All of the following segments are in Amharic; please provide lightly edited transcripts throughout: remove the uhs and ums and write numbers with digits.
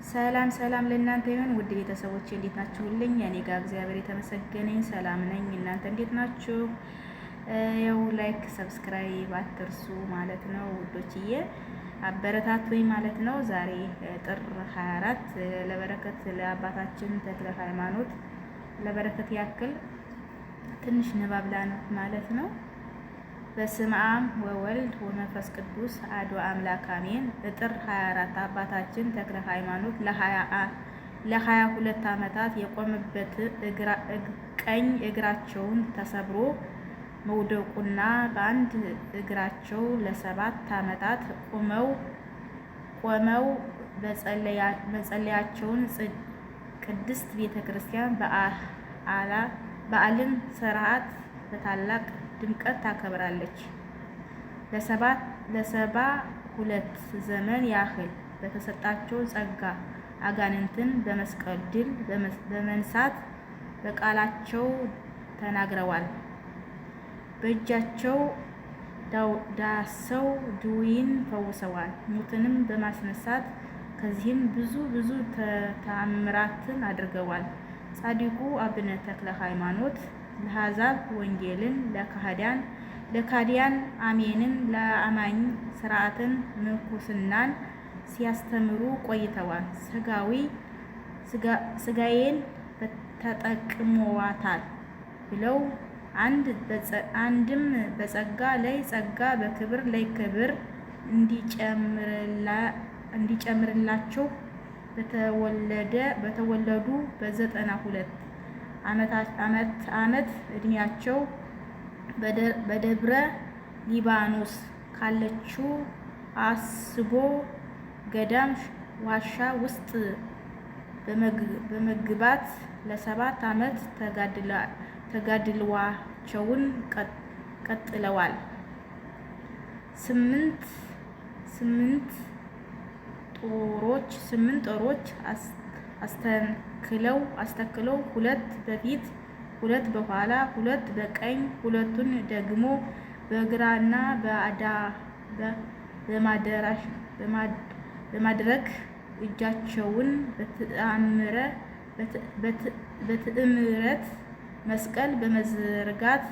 ሰላም ሰላም ለእናንተ ይሁን ውድ ቤተሰቦች እንዴት ናችሁልኝ? እኔ ጋር እግዚአብሔር የተመሰገነኝ ሰላም ነኝ። እናንተ እንዴት ናችሁ? ያው ላይክ ሰብስክራይብ አትርሱ ማለት ነው ውዶችዬ፣ አበረታቱኝ ማለት ነው። ዛሬ ጥር 24 ለበረከት ለአባታችን ተክለ ሃይማኖት ለበረከት ያክል ትንሽ ንባብ ላነብ ማለት ነው። በስመ አብ ወወልድ ወመንፈስ ቅዱስ አሐዱ አምላክ አሜን። ጥር 24 አባታችን ተክለ ሃይማኖት ለ22 ዓመታት የቆመበት ቀኝ እግራቸውን ተሰብሮ መውደቁና በአንድ እግራቸው ለ7 ዓመታት ቆመው መጸለያቸውን ቅድስት ቤተክርስቲያን በዓልን ስርዓት በታላቅ ድምቀት ታከብራለች። ለ72 ዘመን ያህል በተሰጣቸው ጸጋ አጋንንትን በመስቀል ድል በመንሳት በቃላቸው ተናግረዋል። በእጃቸው ዳሰው ድውይን ፈውሰዋል፣ ሙትንም በማስነሳት ከዚህም ብዙ ተአምራትን አድርገዋል። ጻድቁ አቡነ ተክለ ሃይማኖት ለአሕዛብ ወንጌልን፣ ለካህዲያን አሜንን፣ ለአማኝ ሥርዓትን ምንኩስናን ሲያስተምሩ ቆይተዋል። ሥጋዬን ተጠቅመዋታል ብለው አንድም በጸጋ ላይ ጸጋ በክብር ላይ ክብር እንዲጨምርላቸው በተወለዱ በ92 ዓመት ዕድሜያቸው በደብረ ሊባኖስ ካለችው አስቦ ገዳም ዋሻ ውስጥ በመግባት ለ7 ዓመት ተጋድሏቸውን ቀጥለዋል። ስምንት ጦሮች አስተክለው 2 በፊት 2 በኋላ 2 በቀኝ 2ቱን ደግሞ በግራና በማድረግ እጃቸውን በትዕምረት መስቀል በመዘርጋት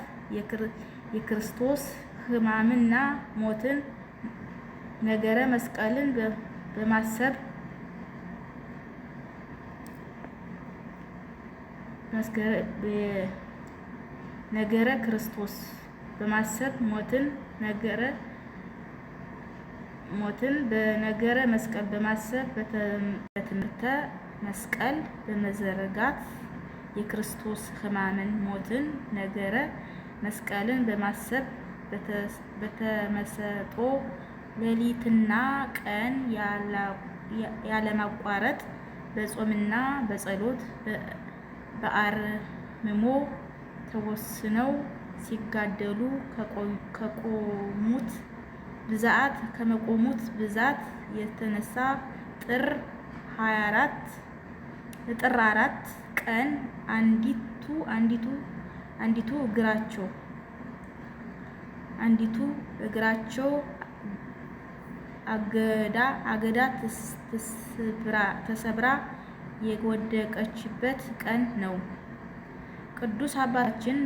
የክርስቶስ ሕማምና ሞትን ነገረ መስቀልን በማሰብ ነገረ ክርስቶስ በማሰብ ሞትን በነገረ መስቀል በማሰብ በትምህርተ መስቀል በመዘርጋት የክርስቶስ ሕማምን ሞትን ነገረ መስቀልን በማሰብ በተመስጦ ሌሊትና ቀን ያለማቋረጥ በጾምና በጸሎት በአርምሞ ተወስነው ሲጋደሉ ከመቆሙት ብዛት የተነሳ ጥር 4 ቀን አንዲቱ እግራቸው አገዳ ተሰብራ የወደቀችበት ቀን ነው። ቅዱስ አባታችን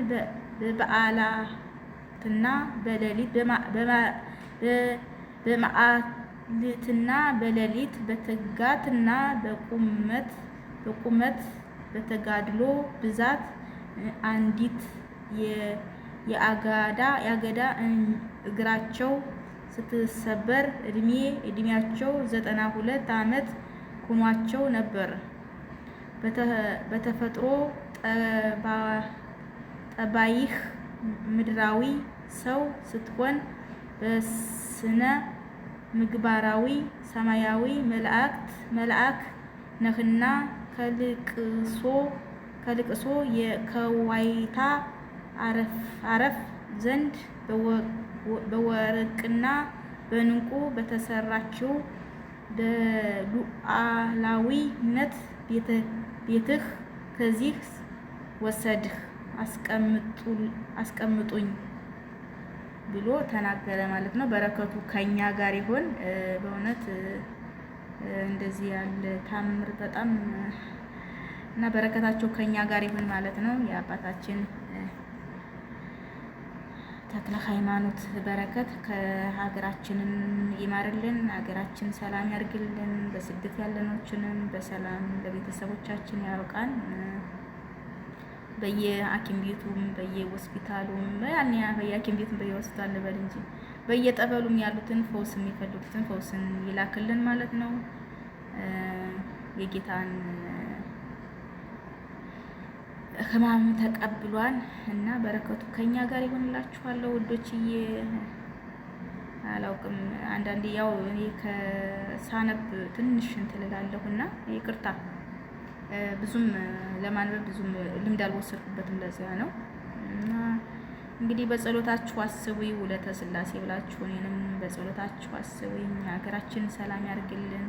በመዓልትና በሌሊት በትጋትና በቁመት በተጋድሎ ብዛት አንዲት የአገዳ እግራቸው ስትሰበር ዕድሜያቸው 92 ዓመት ሆኗቸው ነበር። በተፈጥሮ ጠባይህ ምድራዊ ሰው ስትሆን በስነ ምግባራዊ ሰማያዊ መልአክ ነህና ከልቅሶ ከዋይታ አረፍ ዘንድ በወርቅና በዕንቁ በተሰራችው በሉዓላዊነት ቤትህ ከዚህ ወሰድህ አስቀምጡኝ ብሎ ተናገረ ማለት ነው። በረከቱ ከኛ ጋር ይሁን። በእውነት እንደዚህ ያለ ታምር በጣም እና በረከታቸው ከኛ ጋር ይሁን ማለት ነው። የአባታችን ተክለ ሃይማኖት በረከት ከሀገራችንን ይማርልን፣ ሀገራችን ሰላም ያርግልን፣ በስደት ያለኖችንም በሰላም ለቤተሰቦቻችን ያውቃን። በየሐኪም ቤቱም በየሆስፒታሉም በየሐኪም ቤቱም በየሆስፒታል ልበል እንጂ በየጠበሉም ያሉትን ፈውስ የሚፈልጉትን ፈውስን ይላክልን ማለት ነው። የጌታን ህማም ተቀብሏል እና በረከቱ ከኛ ጋር ይሆንላችኋለሁ ውዶችዬ። አላውቅም አንዳንዴ ያው እኔ ከሳነብ ትንሽ እንትን እላለሁና ይቅርታ ብዙም ለማንበብ ብዙም ልምድ አልወሰድኩበትም ለዚያ ነው። እና እንግዲህ በጸሎታችሁ አስቡኝ ውለተ ስላሴ ብላችሁ እኔንም በጸሎታችሁ አስቡኝ። ሀገራችን ሰላም ያርግልን።